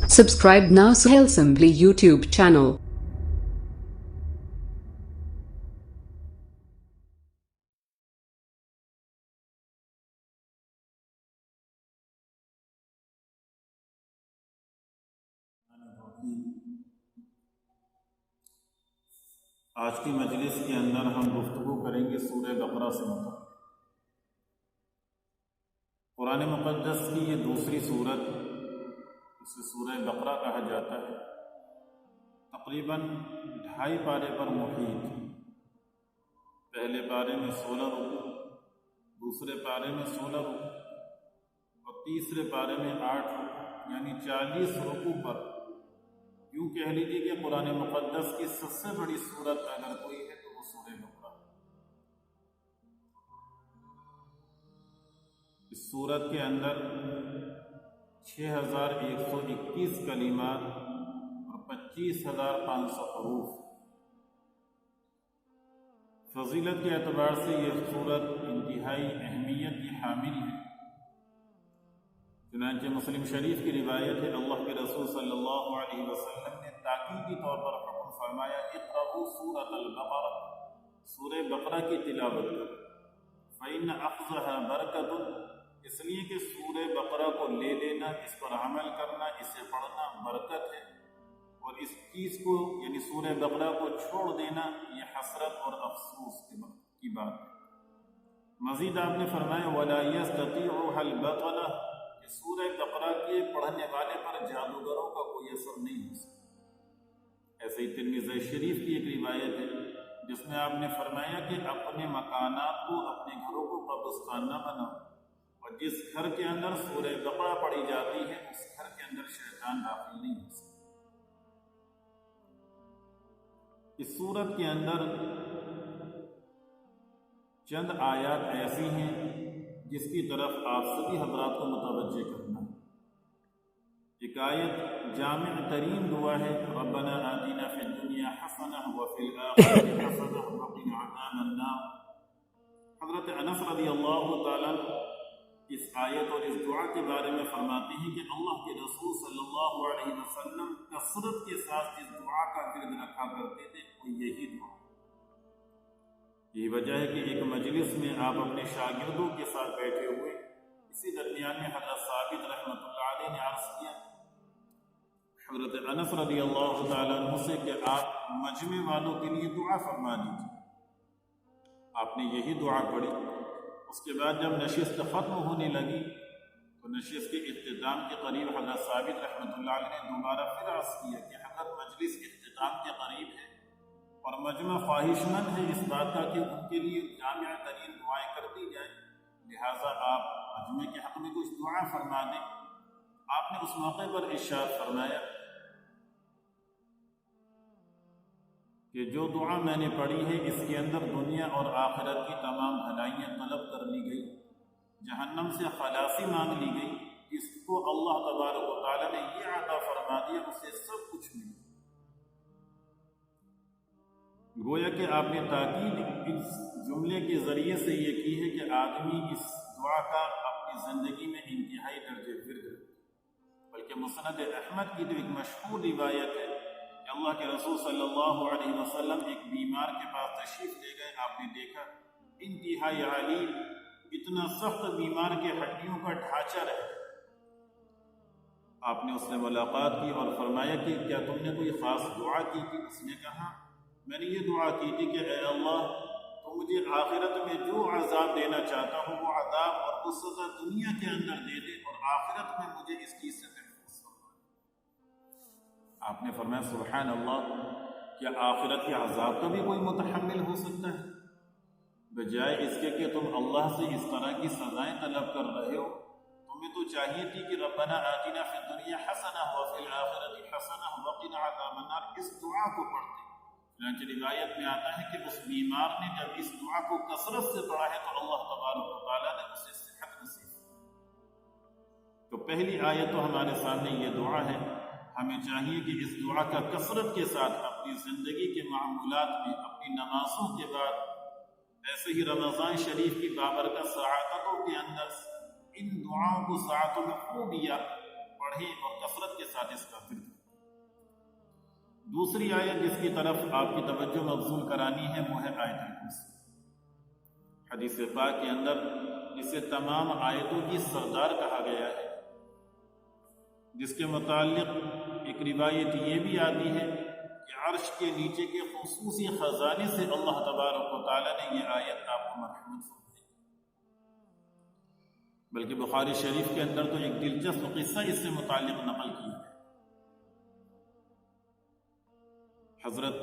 Subscribe now Suhail Simply YouTube channel. آج کی مجلس کے اندر ہم گفتگو کریں گے سورہ بقرہ سے متعلق۔ قرآن مقدس کی یہ دوسری سورت، اسے سورہ بقرہ کہا جاتا ہے، تقریباً 2.5 پارے پر محیط۔ پہلے پارے میں 16 رکوع، دوسرے پارے میں 16 رکوع اور تیسرے پارے میں 8 رکوع، یعنی 40 رکوع پر یوں کہہ لیجیے کہ قرآن مقدس کی سب سے بڑی سورت اگر کوئی ہے تو وہ سورہ بقرہ۔ اس سورت کے اندر 6121 کلمات اور 25500 حروف۔ فضیلت کے اعتبار سے یہ سورت انتہائی اہمیت کی حامل ہے۔ چنانچہ مسلم شریف کی روایت ہے، اللہ کے رسول صلی اللہ علیہ وسلم نے تاکیدی طور پر حکم فرمایا، اقرؤوا سورۃ البقرہ، سورہ بقرہ کی تلاوت کرو، فإن أخذها برکۃ، اس لیے کہ سورہ بقرہ کو لے لینا، اس پر عمل کرنا، اسے پڑھنا برکت ہے، اور اس چیز کو یعنی سورہ بقرہ کو چھوڑ دینا یہ حسرت اور افسوس کی بات ہے۔ مزید آپ نے فرمایا وَلَا يَسْتَطِيعُهَا الْبَطَلَةُ، سورہ بقرہ کے پڑھنے والے پر جادوگروں کا کوئی اثر نہیں ہو سکتا۔ ایسے ہی ترمذی شریف کی ایک روایت ہے جس میں آپ نے فرمایا کہ اپنے مکانات کو، اپنے گھروں کو قبرستان نہ بناؤ، اور جس گھر کے اندر سورہ بقرہ پڑھی جاتی ہے اس گھر کے اندر شیطان داخل نہیں ہو سکتا۔ اس سورت کے اندر چند آیات ایسی ہیں جس کی طرف آپ سبھی حضرات کو متوجہ کرنا ہے۔ ایک آیت جامع ترین دعا ہے، ربنا آتنا فی الدنیا حسنہ وفی الآخرۃ حسنہ وقنا عذاب النار۔ حضرت انس رضی اللہ تعالیٰ اس آیت اور اس دعا کے بارے میں فرماتے ہیں کہ اللہ کے رسول صلی اللہ علیہ وسلم کثرت کے ساتھ جس دعا کا ورد رکھا کرتے تھے وہ یہی دعا۔ یہی وجہ ہے کہ ایک مجلس میں آپ اپنے شاگردوں کے ساتھ بیٹھے ہوئے، اسی درمیان میں حضرت ثابت رحمۃ اللہ علیہ نے عرض کیا حضرت انس رضی اللہ تعالیٰ عنہ سے کہ آپ مجمع والوں کے لیے دعا فرما دیجیے۔ آپ نے یہی دعا پڑھی۔ اس کے بعد جب نشست ختم ہونے لگی تو نشست کے اختتام کے قریب حضرت ثابت رحمۃ اللہ علیہ نے دوبارہ پھر عرض کیا کہ حضرت مجلس اختتام کے قریب ہے اور مجمع خواہش مند ہے اس بات کا کہ ان کے لیے جامع ترین دعائیں کر دی جائیں، لہٰذا آپ مجمع کے حق میں کچھ دعا فرما دیں۔ آپ نے اس موقع پر ارشاد فرمایا کہ جو دعا میں نے پڑھی ہے اس کے اندر دنیا اور آخرت کی تمام بھلائیاں طلب کر لی گئی، جہنم سے خلاصی مانگ لی گئی، جس کو اللہ تبارک و تعالیٰ نے یہ عطا فرما دیا اسے سب کچھ مل۔ گویا کہ آپ نے تاکید اس جملے کے ذریعے سے یہ کی ہے کہ آدمی اس دعا کا اپنی زندگی میں انتہائی درجے ورد ہے۔ بلکہ مسند احمد کی جو ایک مشہور روایت ہے کہ اللہ کے رسول صلی اللہ علیہ وسلم ایک بیمار کے پاس تشریف لے گئے، آپ نے دیکھا انتہائی عالی، اتنا سخت بیمار کے ہڈیوں کا ڈھانچہ رہے۔ آپ نے اس سے ملاقات کی اور فرمایا کہ کیا تم نے کوئی خاص دعا کی تھی؟ اس نے کہا میں نے یہ دعا کی تھی کہ اے اللہ تو مجھے آخرت میں جو عذاب دینا چاہتا ہوں وہ عذاب اور وہ سزا دنیا کے اندر دے دے، اور آخرت میں مجھے اس چیز سے محفوظ فرما۔ آپ نے فرمایا سبحان اللہ، کیا آخرت کے عذاب کا بھی کوئی متحمل ہو سکتا ہے؟ بجائے اس کے کہ تم اللہ سے اس طرح کی سزائیں طلب کر رہے ہو، تمہیں تو چاہیے تھی کہ ربنا آتنا فی الدنیا حسنہ وفی الآخرۃ حسنہ وقنا عذاب النار، اس دعا کو پڑھتے۔ چنانچہ روایت میں آتا ہے کہ اس بیمار نے جب اس دعا کو کثرت سے پڑھا ہے تو اللہ تبارک و تعالیٰ نے اسے صحت نصیب کی۔ تو پہلی آیت تو ہمارے سامنے یہ دعا ہے، ہمیں چاہیے کہ اس دعا کا کثرت کے ساتھ اپنی زندگی کے معمولات میں، اپنی نمازوں کے بعد، ایسے ہی رمضان شریف کی بابرکت ساعتوں کے اندر ان دعاؤں کو ساعتوں میں خوب یاد پڑھیں اور کثرت کے ساتھ اس کا ورد کریں۔ دوسری آیت جس کی طرف آپ کی توجہ مبذول کرانی ہے وہ ہے آیت الکرسی۔ حدیث پاک کے اندر اسے تمام آیتوں کی سردار کہا گیا ہے، جس کے متعلق ایک روایت یہ بھی آتی ہے کہ عرش کے نیچے کے خصوصی خزانے سے اللہ تبارک و تعالیٰ نے یہ آیت آپ کو مرحمت فرمائی۔ بلکہ بخاری شریف کے اندر تو ایک دلچسپ قصہ اس سے متعلق نقل کیا ہے۔ حضرت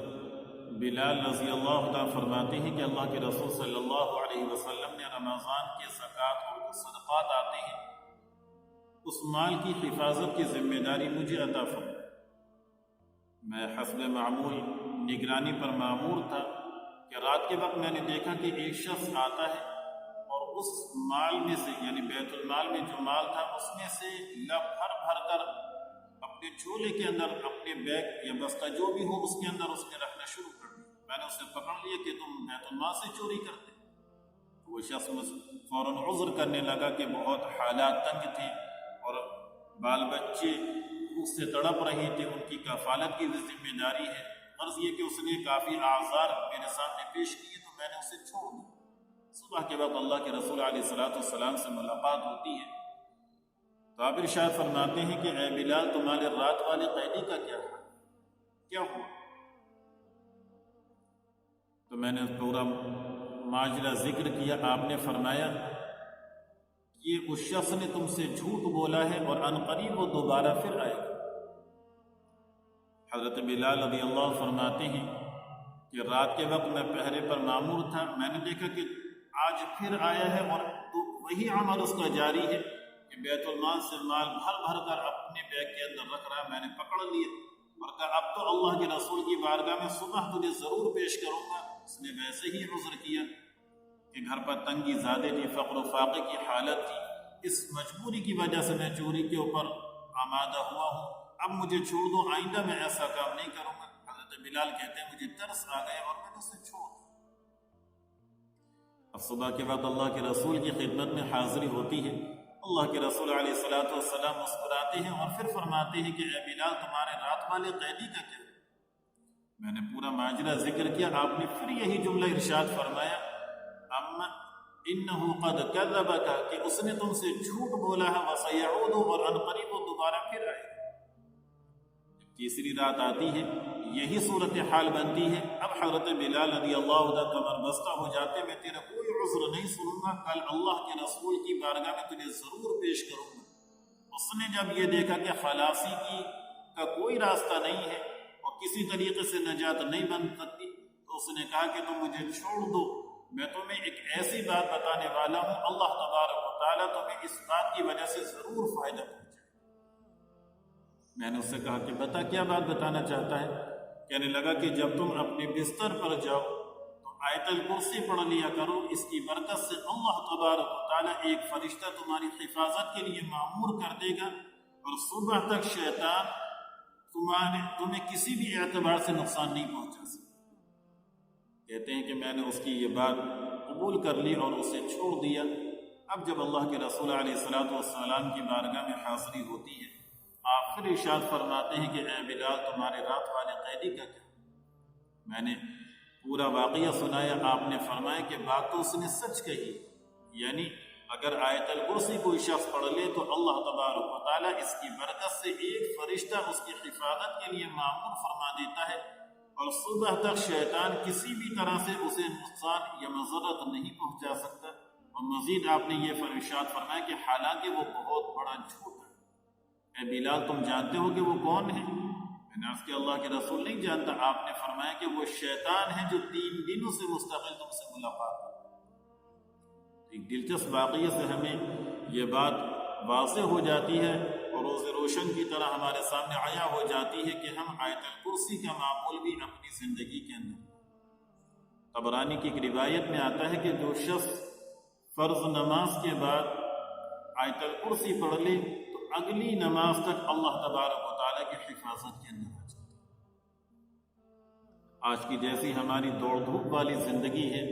بلال رضی اللہ تعالیٰ فرماتے ہیں کہ اللہ کے رسول صلی اللہ علیہ وسلم نے رمضان کے زکوٰۃ اور صدقات آتے ہیں، اس مال کی حفاظت کی ذمہ داری مجھے عطا فرمائی۔ میں حسب معمول نگرانی پر مامور تھا کہ رات کے وقت میں نے دیکھا کہ ایک شخص آتا ہے اور اس مال میں سے یعنی بیت المال میں جو مال تھا اس میں سے لب بھر بھر کر اپنے جھولے کے اندر اپنے بیگ یا بستہ جو بھی ہو اس کے اندر اس نے رکھنا شروع کر دیا۔ میں نے اسے پکڑ لیا کہ تم بیت المال سے چوری کرتے۔ وہ شخص فوراً عذر کرنے لگا کہ بہت حالات تنگ تھے اور بال بچے اس سے تڑپ رہے تھے، ان کی کفالت کی بھی ذمہ داری ہے۔ غرض یہ کہ اس نے کافی اعذار میرے سامنے پیش کیے تو میں نے اسے چھوڑ دیا۔ صبح کے وقت اللہ کے رسول علیہ السلام سے ملاقات ہوتی ہے تو آپ ارشاد فرماتے ہیں کہ اے بلال تمہارے رات والے قیدی کا کیا حال، کیا ہوا؟ تو میں نے پورا ماجرا ذکر کیا۔ آپ نے فرمایا یہ اس شخص نے تم سے جھوٹ بولا ہے اور عنقریب وہ دوبارہ پھر آئے گا۔ حضرت بلال رضی اللہ فرماتے ہیں کہ رات کے وقت میں پہرے پر مامور تھا، میں نے دیکھا کہ آج پھر آیا ہے اور وہی عمل اس کا جاری ہے کہ بیت المال سے مال بھر بھر کر اپنے بیگ کے اندر رکھ رہا ہے۔ میں نے پکڑ لیا اور کہا اب تو اللہ کے رسول کی بارگاہ میں صبح تجھے ضرور پیش کروں گا۔ اس نے ویسے ہی عذر کیا کہ گھر پر تنگی زیادہ تھی، فقر و فاقے کی حالت تھی، اس مجبوری کی وجہ سے میں چوری کے اوپر آمادہ ہوا ہوں، اب مجھے چھوڑ دو، آئندہ میں ایسا کام نہیں کروں گا۔ حضرت بلال کہتے ہیں مجھے ترس آ گیا اور میں نے اسے چھوڑ دیا۔ اب صبح کے وقت اللہ کے رسول کی خدمت میں حاضری ہوتی ہے، اللہ کے رسول علیہ السلام مسکراتے ہیں اور پھر فرماتے ہیں کہ اے بلال تمہارے رات والے قیدی کا کیا؟ میں نے پورا ماجرا ذکر کیا۔ آپ نے پھر یہی جملہ ارشاد فرمایا اما انہ قد کذبک، کہ اس نے تم سے جھوٹ بولا ہے، وسیعود، اور عنقریب وہ دوبارہ پھر آئے گا۔ تیسری رات آتی ہے، یہی صورتحال بنتی ہے۔ اب حضرت بلال رضی اللہ عنہ کمر بستہ ہو جاتے، میں تیرا کوئی عذر نہیں سنوں گا، کل اللہ کے رسول کی بارگاہ میں تجھے ضرور پیش کروں گا۔ اس نے جب یہ دیکھا کہ خلاصی کا کوئی راستہ نہیں ہے اور کسی طریقے سے نجات نہیں بن سکتی تو اس نے کہا کہ تم مجھے چھوڑ دو، میں تمہیں ایک ایسی بات بتانے والا ہوں، اللہ تبارک و تعالیٰ تمہیں اس بات کی وجہ سے ضرور فائدہ پہنچائے۔ میں نے اس سے کہا کہ بتا کیا بات بتانا چاہتا ہے؟ کہنے لگا کہ جب تم اپنے بستر پر جاؤ تو آیت الکرسی پڑھ لیا کرو، اس کی برکت سے اللہ تبارک و تعالیٰ ایک فرشتہ تمہاری حفاظت کے لیے مأمور کر دے گا اور صبح تک شیطان تمہیں کسی بھی اعتبار سے نقصان نہیں پہنچا سکتا۔ کہتے ہیں کہ میں نے اس کی یہ بات قبول کر لی اور اسے چھوڑ دیا۔ اب جب اللہ کے رسول علیہ السلام کی بارگاہ میں حاضری ہوتی ہے، آپ پھر ارشاد فرماتے ہیں کہ اے بلال تمہارے رات والے قیدی کا کیا؟ میں نے پورا واقعہ سنایا۔ آپ نے فرمایا کہ بات تو اس نے سچ کہی، یعنی اگر آیت الکرسی کوئی شخص پڑھ لے تو اللہ تبارک و تعالیٰ اس کی برکت سے ایک فرشتہ اس کی حفاظت کے لیے مأمور فرما دیتا ہے اور صبح تک شیطان کسی بھی طرح سے اسے نقصان یا مضرت نہیں پہنچا سکتا۔ اور مزید آپ نے یہ ارشاد فرمایا کہ حالانکہ وہ بہت بڑا جھوٹ ہے۔ اے بلال تم جانتے ہو کہ وہ کون ہے؟ میں نے عرض کیا اللہ کے رسول نہیں جانتا۔ آپ نے فرمایا کہ وہ شیطان ہے جو 3 دنوں سے مستقل تم سے ملاقات ہے۔ ایک دلچسپ واقعے سے ہمیں یہ بات واضح ہو جاتی ہے اور روز روشن کی طرح ہمارے سامنے عیا ہو جاتی ہے کہ ہم آیت الکرسی کا معمول بھی اپنی زندگی کے اندر۔ طبرانی کی ایک روایت میں آتا ہے کہ جو شخص فرض نماز کے بعد آیت الکرسی پڑھ لے تو اگلی نماز تک اللہ تبارک و تعالیٰ کی حفاظت کے اندر آ جاتا ہے۔ آج کی جیسی ہماری دوڑ دھوپ والی زندگی ہے،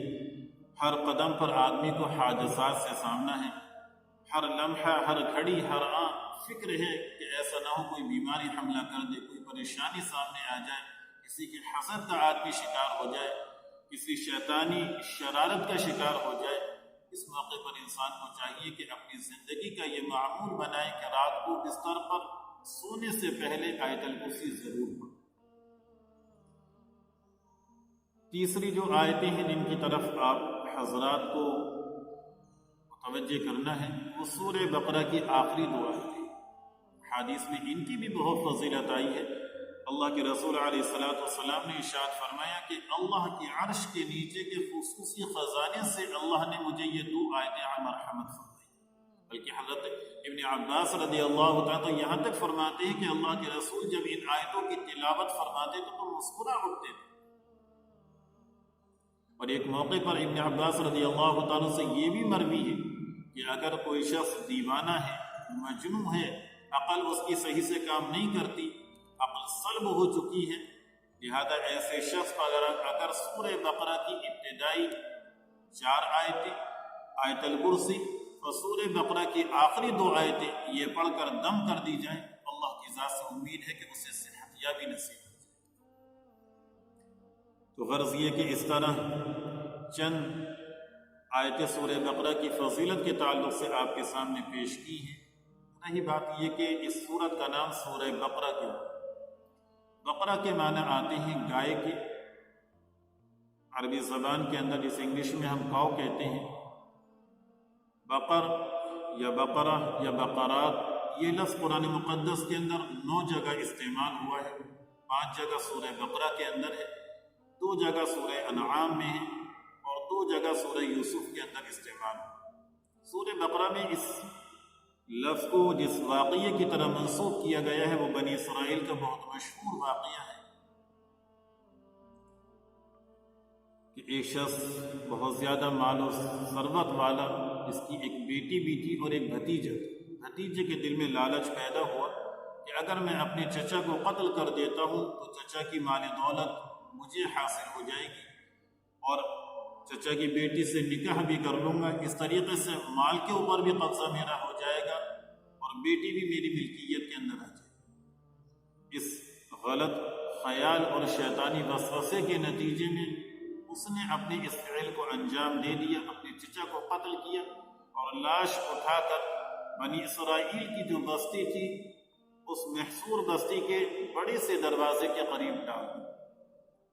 ہر قدم پر آدمی کو حادثات سے سامنا ہے، ہر لمحہ، ہر گھڑی، ہر آن فکر ہے کہ ایسا نہ ہو کوئی بیماری حملہ کر دے، کوئی پریشانی سامنے آ جائے، کسی کے حسد کا آدمی شکار ہو جائے، کسی شیطانی شرارت کا شکار ہو جائے، اس موقع پر انسان کو چاہیے کہ اپنی زندگی کا یہ معمول بنائے کہ رات کو بستر پر سونے سے پہلے آیت الکرسی ضرور پڑھیں۔ تیسری جو آیتیں ہیں جن کی طرف آپ حضرات کو متوجہ کرنا ہے وہ سورہ بقرہ کی آخری دو آیتیں، حدیث میں ان کی بھی بہت فضیلت آئی ہے۔ اللہ کے رسول علیہ السلام نے ارشاد فرمایا کہ اللہ کی عرش کے نیچے کے خصوصی خزانے سے اللہ نے مجھے یہ دو آیتیں مرحمت فرمائی، بلکہ حضرت ابن عباس رضی اللہ تعالیٰ تو یہاں تک فرماتے ہیں کہ اللہ کے رسول جب ان آیتوں کی تلاوت فرماتے تو مسکرا اٹھتے تھے۔ اور ایک موقع پر ابن عباس رضی اللہ تعالیٰ سے یہ بھی مروی ہے کہ اگر کوئی شخص دیوانہ ہے، مجنون ہے، عقل اس کی صحیح سے کام نہیں کرتی، عقل سلب ہو چکی ہے، لہذا ایسے شخص پر اگر سورہ بقرہ کی ابتدائی 4 آیتیں، آیت الکرسی اور سورہ بقرہ کی آخری 2 آیتیں یہ پڑھ کر دم کر دی جائیں، اللہ کی ذات سے امید ہے کہ اسے صحت یابی نصیب ہو جائے۔ تو غرض یہ کہ اس طرح چند آیت سورہ بقرہ کی فضیلت کے تعلق سے آپ کے سامنے پیش کی ہیں۔ رہی بات یہ کہ اس سورت کا نام سورہ بقرہ کیوں؟ بقرہ کے معنی آتے ہیں گائے کے، عربی زبان کے اندر جسے انگلش میں ہم کاؤ کہتے ہیں، بقر یا بقرہ یا بقرات، یہ لفظ قرآن مقدس کے اندر 9 جگہ استعمال ہوا ہے، 5 جگہ سورہ بقرہ کے اندر ہے، 2 جگہ سورہ انعام میں ہے اور 2 جگہ سورہ یوسف کے اندر استعمال ہوا۔ سورہ بقرہ میں اس لفظ کو جس واقعے کی طرح منسوب کیا گیا ہے وہ بنی اسرائیل کا بہت مشہور واقعہ ہے کہ ایک شخص بہت زیادہ مال و ثروت والا، جس کی ایک بیٹی بھی تھی اور ایک بھتیجا تھا۔ بھتیجے کے دل میں لالچ پیدا ہوا کہ اگر میں اپنے چچا کو قتل کر دیتا ہوں تو چچا کی مال دولت مجھے حاصل ہو جائے گی اور چچا کی بیٹی سے نکاح بھی کر لوں گا، اس طریقے سے مال کے اوپر بھی قبضہ میرا ہو جائے گا اور بیٹی بھی میری ملکیت کے اندر آ جائے گی۔ اس غلط خیال اور شیطانی وسوسے کے نتیجے میں اس نے اپنے اس فعل کو انجام دے دیا، اپنے چچا کو قتل کیا اور لاش اٹھا کر بنی اسرائیل کی جو بستی تھی اس محصور بستی کے بڑے سے دروازے کے قریب ڈال دی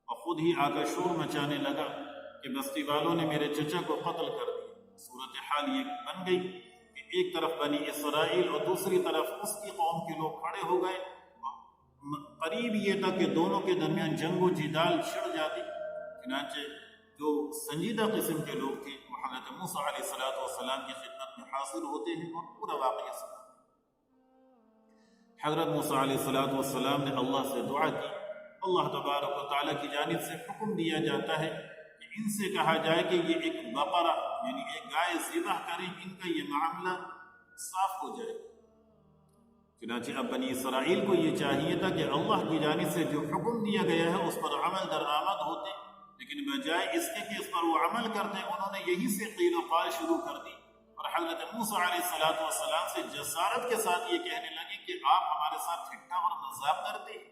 اور خود ہی آ کر شور مچانے لگا کہ بستی والوں نے میرے چچا کو قتل کر دیا۔ صورتحال یہ بن گئی کہ ایک طرف بنی اسرائیل اور دوسری طرف اس کی قوم کے لوگ کھڑے ہو گئے، قریب یہ تھا کہ دونوں کے درمیان جنگ و جدال چھڑ جاتی۔ چنانچہ جو سنجیدہ قسم کے لوگ تھے وہ حضرت موسیٰ علیہ السلام کی خدمت میں حاضر ہوتے ہیں اور پورا واقعہ سناتے ہیں۔ حضرت موسیٰ علیہ السلام نے اللہ سے دعا کی، اللہ تبارک و تعالیٰ کی جانب سے حکم دیا جاتا ہے کہ ان سے کہا جائے کہ یہ ایک بقرہ یعنی ایک گائے ذبح کریں، ان کا یہ معاملہ صاف ہو جائے۔ چنانچہ اب بنی اسرائیل کو یہ چاہیے تھا کہ اللہ کی جانب سے جو حکم دیا گیا ہے اس پر عمل درآمد ہوتے، لیکن بجائے اس کے کہ اس پر وہ عمل کرتے انہوں نے یہی سے قیل و قال شروع کر دی اور حضرت موسیٰ علیہ السلام سے جسارت کے ساتھ یہ کہنے لگے کہ آپ ہمارے ساتھ ٹھٹا اور مذاق کرتے ہیں،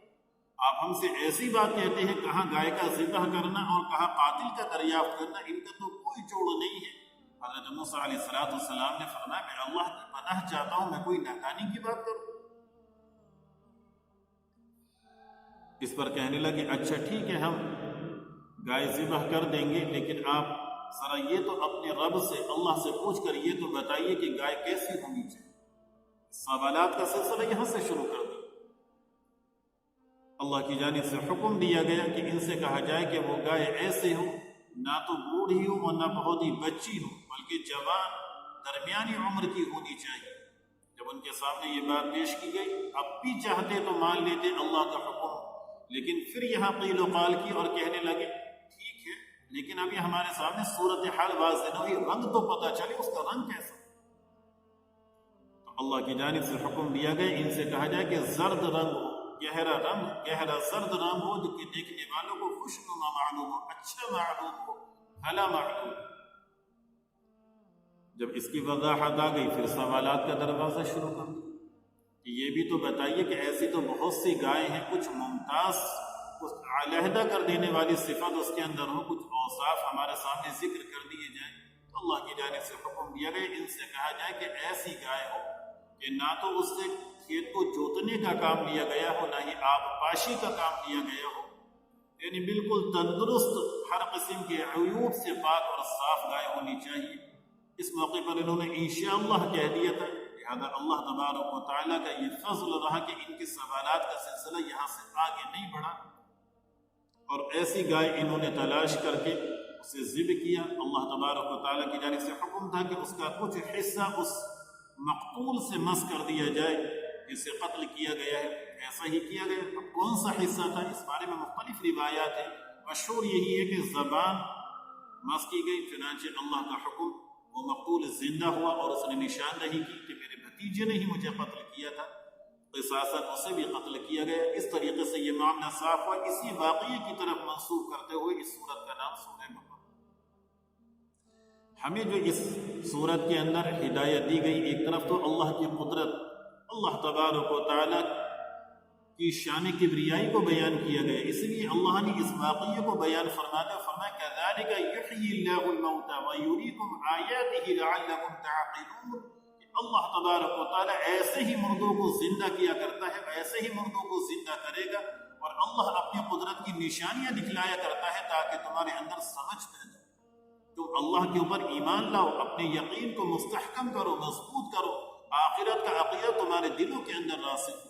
آپ ہم سے ایسی بات کہتے ہیں، کہاں گائے کا ذبح کرنا اور کہاں قاتل کا دریافت کرنا، ان کا تو کوئی جوڑ نہیں ہے۔ حضرت موسیٰ علیہ السلام نے فرمایا میں اللہ کی پناہ چاہتا ہوں، میں کوئی ناکانی کی بات کروں۔ اس پر کہنے لگے اچھا ٹھیک ہے، ہم گائے ذبح کر دیں گے، لیکن آپ ذرا یہ تو اپنے رب سے اللہ سے پوچھ کر یہ تو بتائیے کہ گائے کیسی ہونی چاہیے۔ سوالات کا سلسلہ یہاں سے شروع کر دیا۔ اللہ کی جانب سے حکم دیا گیا کہ ان سے کہا جائے کہ وہ گائے ایسے ہو، نہ تو بوڑھی ہو اور نہ بہت ہی بچی ہو، بلکہ جوان درمیانی عمر کی ہونی چاہیے۔ جب ان کے سامنے یہ بات پیش کی گئی، اب بھی چاہتے تو مان لیتے اللہ کا حکم، لیکن پھر یہاں قیل و قال کی اور کہنے لگے ٹھیک ہے، لیکن ابھی ہمارے سامنے صورتحال واضح نہ ہوئی، رنگ تو پتہ چلے اس کا رنگ کیسا۔ تو اللہ کی جانب سے حکم دیا گیا ان سے کہا جائے کہ زرد رنگ ہو، گہرا زرد رنگ ہو جو کہ دیکھنے والوں کو خوشنما معلوم ہو، اچھا معلوم ہو، بھلا معلوم۔ جب اس کی وضاحت آ گئی پھر سوالات کا دروازہ شروع کر دیا۔ یہ بھی تو بتائیے کہ ایسی تو بہت سی گائے ہیں، کچھ ممتاز، کچھ علیحدہ کر دینے والی صفت اس کے اندر ہو، کچھ اوصاف ہمارے سامنے ذکر کر دیے جائیں، تو اللہ کی جانب سے حکم دیا گیا ان سے کہا جائے کہ ایسی گائے ہو کہ نہ تو اس سے کھیت کو جوتنے کا کام لیا گیا ہو، نہ ہی آب پاشی کا کام لیا گیا ہو، یعنی بالکل تندرست، ہر قسم کے عیوب سے پاک اور صاف گائے ہونی چاہیے۔ اس موقع پر انہوں نے انشاءاللہ کہہ دیا تھا، لہذا اللہ تبارک و تعالیٰ کا یہ فضل رہا کہ ان کے سوالات کا سلسلہ یہاں سے آگے نہیں بڑھا، اور ایسی گائے انہوں نے تلاش کر کے اسے ذبح کیا۔ اللہ تبارک و تعالیٰ کی جانب سے حکم تھا کہ اس کا کچھ حصہ اس مقتول سے مس کر دیا جائے جسے قتل کیا گیا ہے، ایسا ہی کیا گیا۔ اب کون سا حصہ تھا، اس بارے میں مختلف روایات ہیں، مشہور یہی ہے کہ زبان مس کی گئی، چنانچہ اللہ کا حکم، وہ مقتول زندہ ہوا اور اس نے نشاندہی کی کہ میرے بھتیجے نے ہی مجھے قتل کیا تھا، قصاصاً اسے بھی قتل کیا گیا۔ اس طریقے سے یہ معاملہ صاف ہوا۔ اسی واقعے کی طرف منسوخ کرتے ہوئے اس سورت کا نام سورہ بقرہ۔ ہمیں جو اس سورت کے اندر ہدایت دی گئی، ایک طرف تو اللہ کی قدرت، اللہ تبارک و تعالیٰ کی شان کبریائی کو بیان کیا گیا، اس لیے اللہ نے اس واقعے کو بیان فرمایا كَذَلِكَ يُحْيِي اللَّهُ الْمَوْتَى وَيُرِيكُمْ آيَاتِهِ لَعَلَّكُمْ تَعْقِلُونَ۔ اللہ تبارک و تعالیٰ ایسے ہی مردوں کو زندہ کیا کرتا ہے، ایسے ہی مردوں کو زندہ کرے گا، اور اللہ اپنی قدرت کی نشانیاں دکھلایا کرتا ہے تاکہ تمہارے اندر سمجھ پیدا ہو، تم اللہ کے اوپر ایمان لاؤ، اپنے یقین کو مستحکم کرو، مضبوط کرو، آخرت کا عقیدہ تمہارے دلوں کے اندر راسخ ہو۔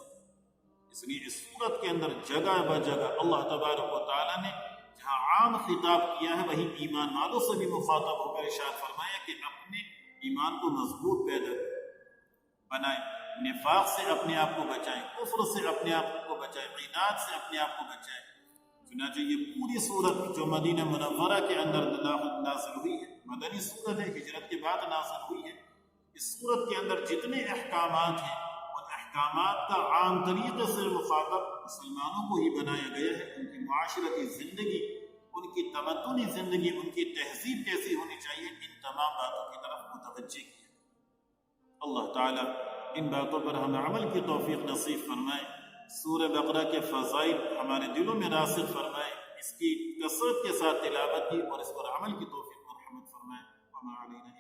اس لیے اس سورت کے اندر جگہ بجگہ اللہ تبارک و تعالیٰ نے جہاں عام خطاب کیا ہے، وہی ایمان والوں سے بھی مخاطب ہو کر ارشاد فرمایا کہ اپنے ایمان کو مضبوط پیدا بنائیں، نفاق سے اپنے آپ کو بچائیں، کفر سے اپنے آپ کو بچائیں، عناد سے اپنے آپ کو بچائیں۔ چنانچہ یہ پوری سورت جو مدینہ منورہ کے اندر نازل ہوئی ہے، مدنی سورت ہے، ہجرت کے بعد نازل ہوئی ہے، اس سورت کے اندر جتنے احکامات ہیں، ان احکامات کا عام طریقے سے مخاطب مسلمانوں کو ہی بنایا گیا ہے۔ ان کی معاشرتی زندگی، ان کی تمدنی زندگی، ان کی تہذیب کیسی ہونی چاہیے، ان تمام باتوں کی طرف متوجہ کیا۔ اللہ تعالیٰ ان باتوں پر ہمیں عمل کی توفیق نصیب فرمائے، سورہ بقرہ کے فضائل ہمارے دلوں میں راسخ فرمائے، اس کی کثرت کے ساتھ تلاوت کی اور اس پر عمل کی توفیق مرحمت فرمائے۔ وما علینا